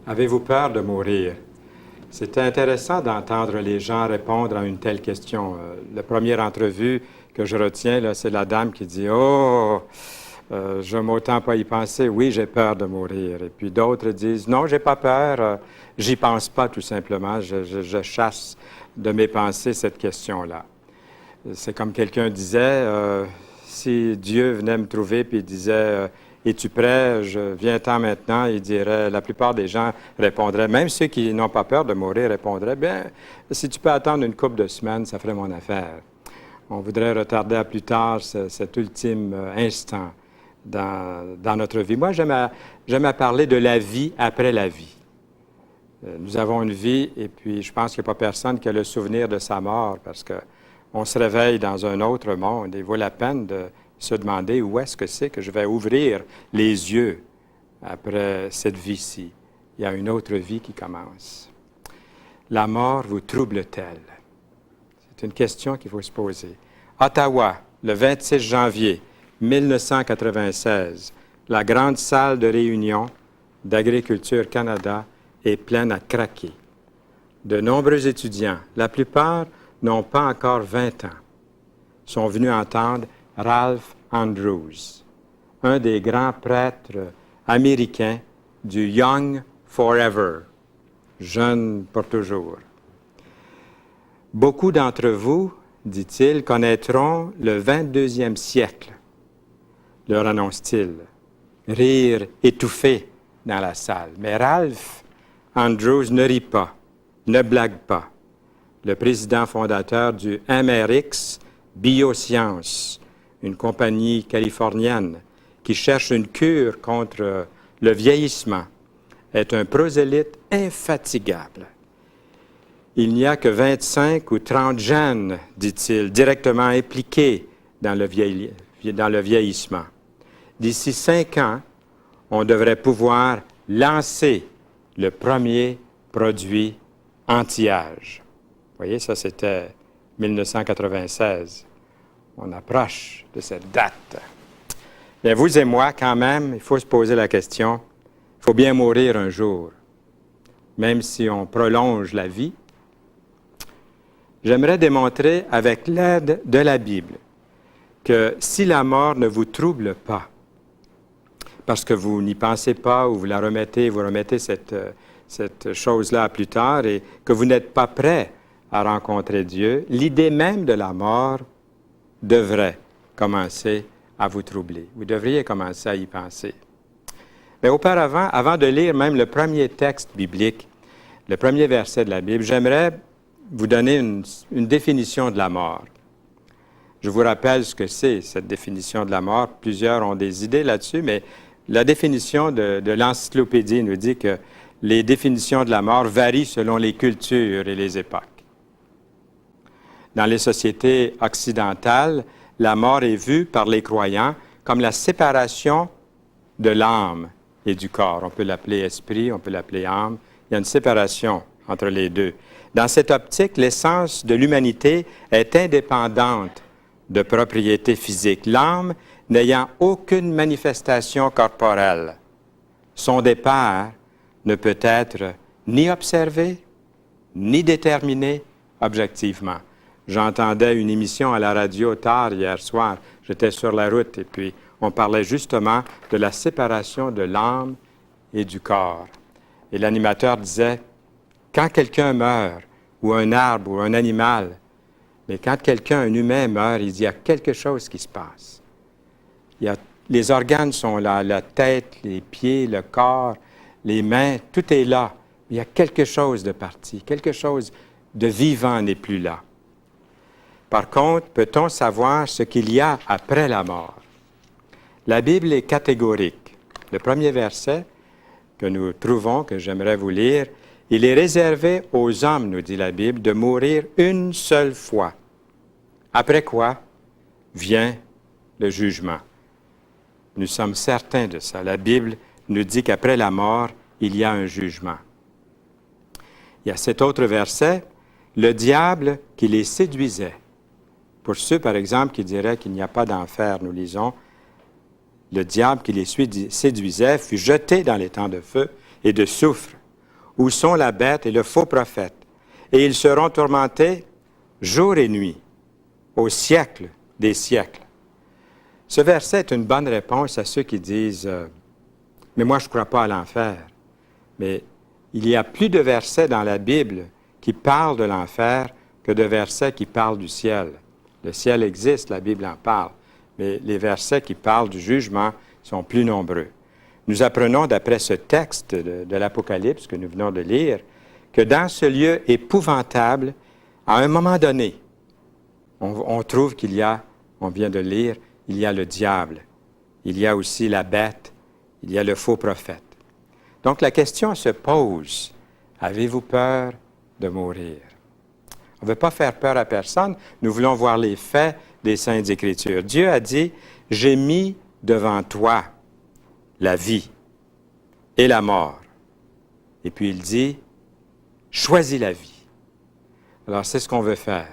Avez-vous peur de mourir? C'était intéressant d'entendre les gens répondre à une telle question. La première entrevue que je retiens, là, c'est la dame qui dit « Oh, je m'autant pas y penser. Oui, j'ai peur de mourir. » Et puis d'autres disent « Non, j'ai pas peur. J'y pense pas tout simplement. Je chasse de mes pensées cette question-là. » C'est comme quelqu'un disait, si Dieu venait me trouver puis il disait es-tu prêt? Viens-t'en maintenant. Il dirait, la plupart des gens répondraient, même ceux qui n'ont pas peur de mourir répondraient, bien, si tu peux attendre une couple de semaines, ça ferait mon affaire. On voudrait retarder à plus tard cet ultime instant dans notre vie. Moi, j'aime à parler de la vie après la vie. Nous avons une vie et puis je pense qu'il n'y a pas personne qui a le souvenir de sa mort parce qu'on se réveille dans un autre monde et il vaut la peine de se demander où est-ce que c'est que je vais ouvrir les yeux après cette vie-ci. Il y a une autre vie qui commence. La mort vous trouble-t-elle? C'est une question qu'il faut se poser. Ottawa, le 26 janvier 1996, la grande salle de réunion d'Agriculture Canada est pleine à craquer. De nombreux étudiants, la plupart n'ont pas encore 20 ans, sont venus entendre Ralph Andrews, un des grands prêtres américains du Young Forever, jeune pour toujours. Beaucoup d'entre vous, dit-il, connaîtront le 22e siècle, leur annonce-t-il. Rire étouffé dans la salle. Mais Ralph Andrews ne rit pas, ne blague pas. Le président fondateur du MRX Biosciences, une compagnie californienne qui cherche une cure contre le vieillissement, est un prosélyte infatigable. Il n'y a que 25 ou 30 gènes, dit-il, directement impliqués dans le vieillissement. D'ici 5 ans, on devrait pouvoir lancer le premier produit anti-âge. Vous voyez, ça c'était 1996. On approche de cette date. Bien, vous et moi, quand même, il faut se poser la question, il faut bien mourir un jour, même si on prolonge la vie. J'aimerais démontrer avec l'aide de la Bible que si la mort ne vous trouble pas, parce que vous n'y pensez pas ou vous remettez cette chose-là plus tard et que vous n'êtes pas prêt à rencontrer Dieu, l'idée même de la mort devrait commencer à vous troubler. Vous devriez commencer à y penser. Mais auparavant, avant de lire même le premier texte biblique, le premier verset de la Bible, j'aimerais vous donner une définition de la mort. Je vous rappelle ce que c'est, cette définition de la mort. Plusieurs ont des idées là-dessus, mais la définition de l'encyclopédie nous dit que les définitions de la mort varient selon les cultures et les époques. Dans les sociétés occidentales, la mort est vue par les croyants comme la séparation de l'âme et du corps. On peut l'appeler esprit, on peut l'appeler âme. Il y a une séparation entre les deux. Dans cette optique, l'essence de l'humanité est indépendante de propriétés physiques, l'âme n'ayant aucune manifestation corporelle. Son départ ne peut être ni observé, ni déterminé objectivement. J'entendais une émission à la radio tard hier soir. J'étais sur la route et puis on parlait justement de la séparation de l'âme et du corps. Et l'animateur disait, quand quelqu'un meurt, ou un arbre, ou un animal, mais quand quelqu'un, un humain meurt, il dit, il y a quelque chose qui se passe. Les organes sont là, la tête, les pieds, le corps, les mains, tout est là. Il y a quelque chose de parti, quelque chose de vivant n'est plus là. Par contre, peut-on savoir ce qu'il y a après la mort? La Bible est catégorique. Le premier verset que nous trouvons, que j'aimerais vous lire, il est réservé aux hommes, nous dit la Bible, de mourir une seule fois. Après quoi vient le jugement. Nous sommes certains de ça. La Bible nous dit qu'après la mort, il y a un jugement. Il y a cet autre verset, le diable qui les séduisait. Pour ceux, par exemple, qui diraient qu'il n'y a pas d'enfer, nous lisons, le diable qui les séduisait fut jeté dans les temps de feu et de soufre, où sont la bête et le faux prophète, et ils seront tourmentés jour et nuit, au siècle des siècles. Ce verset est une bonne réponse à ceux qui disent « Mais moi, je ne crois pas à l'enfer. » Mais il y a plus de versets dans la Bible qui parlent de l'enfer que de versets qui parlent du ciel. Le ciel existe, la Bible en parle, mais les versets qui parlent du jugement sont plus nombreux. Nous apprenons d'après ce texte de l'Apocalypse que nous venons de lire, que dans ce lieu épouvantable, à un moment donné, on trouve qu'il y a, on vient de lire, il y a le diable, il y a aussi la bête, il y a le faux prophète. Donc la question se pose, avez-vous peur de mourir? On ne veut pas faire peur à personne, nous voulons voir les faits des Saintes Écritures. Dieu a dit, « J'ai mis devant toi la vie et la mort. » Et puis il dit, « Choisis la vie. » Alors c'est ce qu'on veut faire.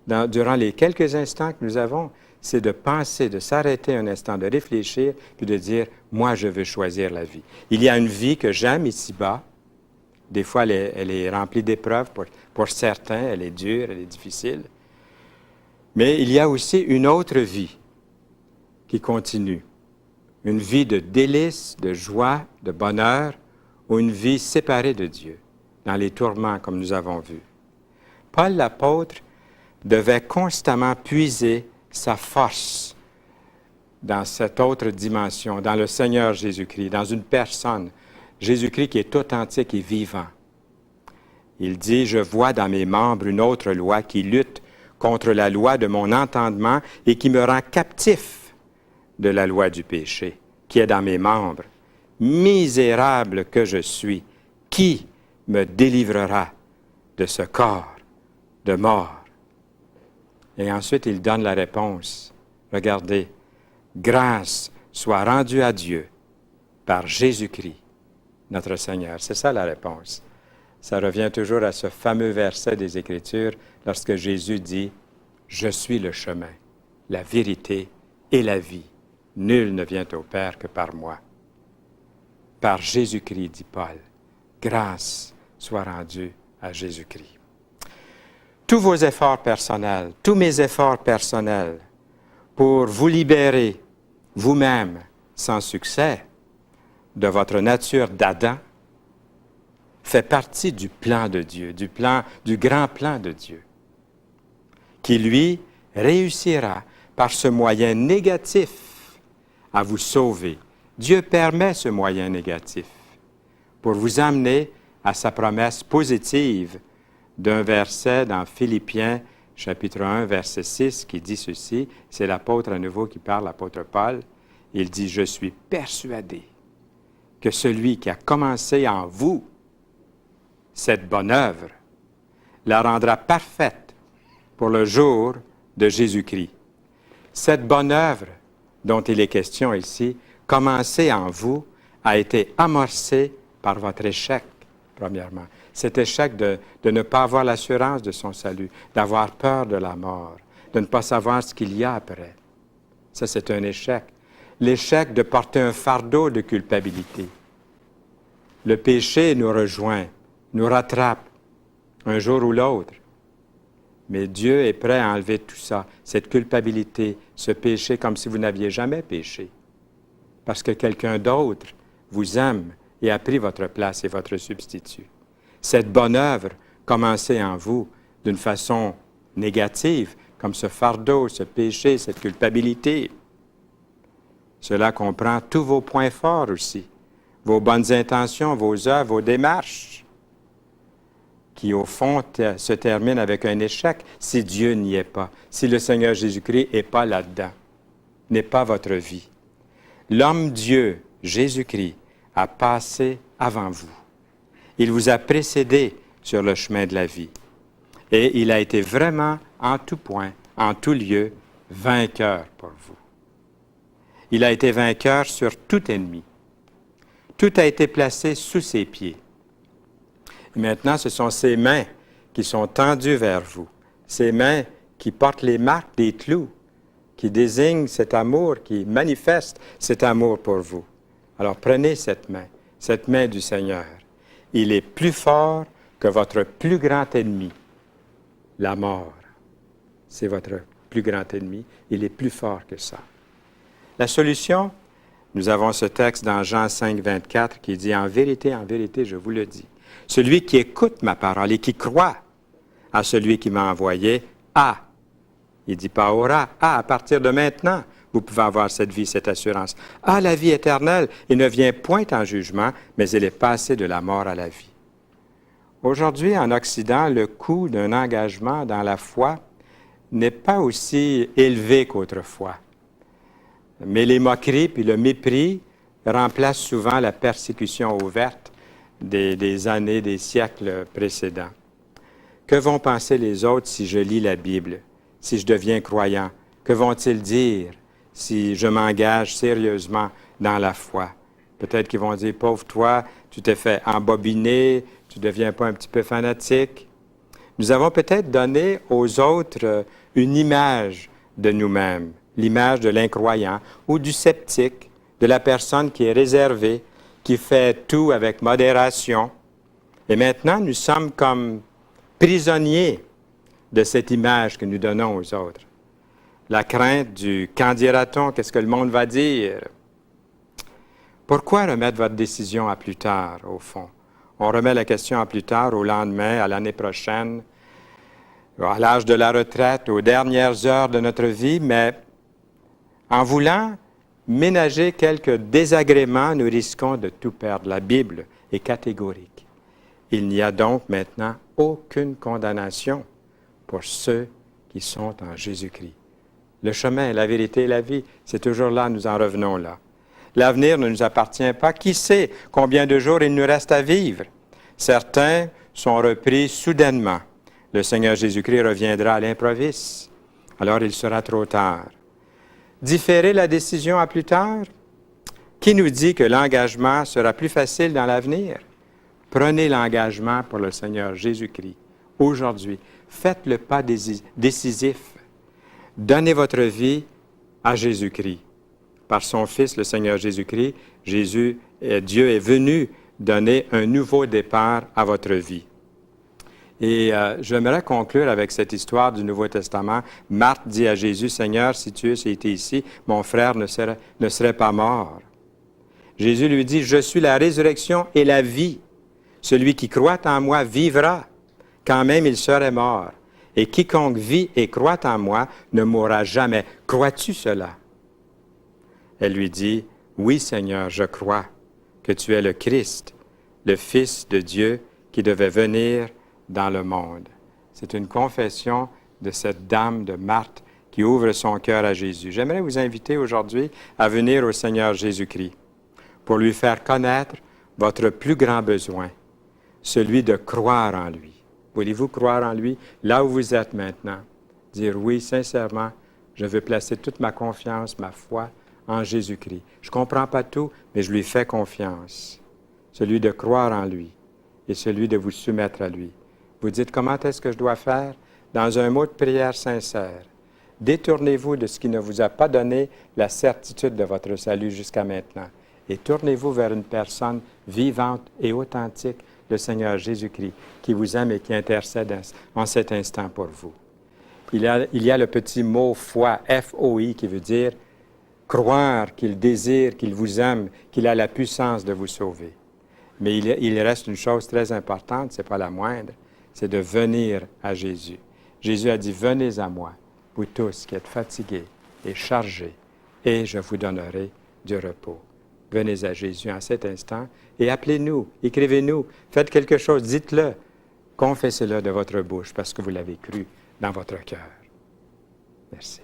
Durant les quelques instants que nous avons, c'est de penser, de s'arrêter un instant, de réfléchir, puis de dire, « Moi, je veux choisir la vie. » Il y a une vie que j'aime ici-bas. Des fois, elle est remplie d'épreuves. Pour certains, elle est dure, elle est difficile. Mais il y a aussi une autre vie qui continue. Une vie de délices, de joie, de bonheur, ou une vie séparée de Dieu, dans les tourments, comme nous avons vu. Paul l'apôtre devait constamment puiser sa force dans cette autre dimension, dans le Seigneur Jésus-Christ, dans une personne, Jésus-Christ qui est authentique et vivant. Il dit, « Je vois dans mes membres une autre loi qui lutte contre la loi de mon entendement et qui me rend captif de la loi du péché, qui est dans mes membres. Misérable que je suis, qui me délivrera de ce corps de mort? » Et ensuite, il donne la réponse. Regardez, « Grâce soit rendue à Dieu par Jésus-Christ, notre Seigneur. » C'est ça la réponse. Ça revient toujours à ce fameux verset des Écritures lorsque Jésus dit « Je suis le chemin, la vérité et la vie. Nul ne vient au Père que par moi. » Par Jésus-Christ, dit Paul, grâce soit rendue à Jésus-Christ. Tous vos efforts personnels, tous mes efforts personnels pour vous libérer vous-même sans succès de votre nature d'Adam fait partie du plan de Dieu, du grand plan de Dieu, qui, lui, réussira par ce moyen négatif à vous sauver. Dieu permet ce moyen négatif pour vous amener à sa promesse positive d'un verset dans Philippiens, chapitre 1, verset 6, qui dit ceci. C'est l'apôtre à nouveau qui parle, l'apôtre Paul. Il dit, « Je suis persuadé que celui qui a commencé en vous cette bonne œuvre la rendra parfaite pour le jour de Jésus-Christ. » Cette bonne œuvre dont il est question ici, commencée en vous, a été amorcée par votre échec, premièrement. Cet échec de ne pas avoir l'assurance de son salut, d'avoir peur de la mort, de ne pas savoir ce qu'il y a après. Ça, c'est un échec. L'échec de porter un fardeau de culpabilité. Le péché nous rejoint, nous rattrape, un jour ou l'autre. Mais Dieu est prêt à enlever tout ça, cette culpabilité, ce péché, comme si vous n'aviez jamais péché. Parce que quelqu'un d'autre vous aime et a pris votre place et votre substitut. Cette bonne œuvre, commencée en vous d'une façon négative, comme ce fardeau, ce péché, cette culpabilité, cela comprend tous vos points forts aussi, vos bonnes intentions, vos œuvres, vos démarches, qui au fond se terminent avec un échec si Dieu n'y est pas, si le Seigneur Jésus-Christ n'est pas là-dedans, n'est pas votre vie. L'homme-Dieu, Jésus-Christ, a passé avant vous. Il vous a précédé sur le chemin de la vie. Et il a été vraiment, en tout point, en tout lieu, vainqueur pour vous. Il a été vainqueur sur tout ennemi. Tout a été placé sous ses pieds. Et maintenant, ce sont ses mains qui sont tendues vers vous. Ses mains qui portent les marques des clous, qui désignent cet amour, qui manifestent cet amour pour vous. Alors prenez cette main du Seigneur, il est plus fort que votre plus grand ennemi, la mort. C'est votre plus grand ennemi. Il est plus fort que ça. La solution, nous avons ce texte dans Jean 5, 24 qui dit « En vérité, je vous le dis, celui qui écoute ma parole et qui croit à celui qui m'a envoyé a. » Il ne dit pas « aura », a, à partir de maintenant, vous pouvez avoir cette vie, cette assurance. A la vie éternelle et ne vient point en jugement, mais elle est passée de la mort à la vie. Aujourd'hui, en Occident, le coût d'un engagement dans la foi n'est pas aussi élevé qu'autrefois. Mais les moqueries puis le mépris remplacent souvent la persécution ouverte des années, des siècles précédents. Que vont penser les autres si je lis la Bible, si je deviens croyant? Que vont-ils dire si je m'engage sérieusement dans la foi? Peut-être qu'ils vont dire, pauvre toi, tu t'es fait embobiner, tu ne deviens pas un petit peu fanatique. Nous avons peut-être donné aux autres une image de nous-mêmes, l'image de l'incroyant ou du sceptique, de la personne qui est réservée, qui fait tout avec modération. Et maintenant, nous sommes comme prisonniers de cette image que nous donnons aux autres. La crainte du « qu'en dira-t-on », qu'est-ce que le monde va dire? Pourquoi remettre votre décision à plus tard, au fond? On remet la question à plus tard, au lendemain, à l'année prochaine, à l'âge de la retraite, aux dernières heures de notre vie, mais en voulant ménager quelques désagréments, nous risquons de tout perdre. La Bible est catégorique. Il n'y a donc maintenant aucune condamnation pour ceux qui sont en Jésus-Christ. Le chemin, la vérité et la vie, c'est toujours là, nous en revenons là. L'avenir ne nous appartient pas. Qui sait combien de jours il nous reste à vivre? Certains sont repris soudainement. Le Seigneur Jésus-Christ reviendra à l'improviste. Alors il sera trop tard. Différer la décision à plus tard? Qui nous dit que l'engagement sera plus facile dans l'avenir? Prenez l'engagement pour le Seigneur Jésus-Christ. Aujourd'hui, faites le pas décisif. Donnez votre vie à Jésus-Christ. Par son Fils, le Seigneur Jésus-Christ, Dieu est venu donner un nouveau départ à votre vie. Et j'aimerais conclure avec cette histoire du Nouveau Testament. Marthe dit à Jésus, « Seigneur, si tu eussses été ici, mon frère ne serait pas mort. » Jésus lui dit, « Je suis la résurrection et la vie. Celui qui croit en moi vivra, quand même il serait mort. Et quiconque vit et croit en moi ne mourra jamais. Crois-tu cela? » Elle lui dit, « Oui, Seigneur, je crois que tu es le Christ, le Fils de Dieu qui devait venir dans le monde. » C'est une confession de cette dame de Marthe qui ouvre son cœur à Jésus. J'aimerais vous inviter aujourd'hui à venir au Seigneur Jésus-Christ pour lui faire connaître votre plus grand besoin, celui de croire en lui. Voulez-vous croire en lui là où vous êtes maintenant? Dire oui, sincèrement, je veux placer toute ma confiance, ma foi en Jésus-Christ. Je ne comprends pas tout, mais je lui fais confiance. Celui de croire en lui et celui de vous soumettre à lui. Vous dites, comment est-ce que je dois faire? Dans un mot de prière sincère. Détournez-vous de ce qui ne vous a pas donné la certitude de votre salut jusqu'à maintenant. Et tournez-vous vers une personne vivante et authentique, le Seigneur Jésus-Christ, qui vous aime et qui intercède en cet instant pour vous. Il y a le petit mot foi, F-O-I, qui veut dire croire qu'il désire, qu'il vous aime, qu'il a la puissance de vous sauver. Mais il reste une chose très importante, ce n'est pas la moindre, c'est de venir à Jésus. Jésus a dit, « Venez à moi, vous tous qui êtes fatigués et chargés, et je vous donnerai du repos. » Venez à Jésus en cet instant et appelez-nous, écrivez-nous, faites quelque chose, dites-le, confessez-le de votre bouche parce que vous l'avez cru dans votre cœur. Merci.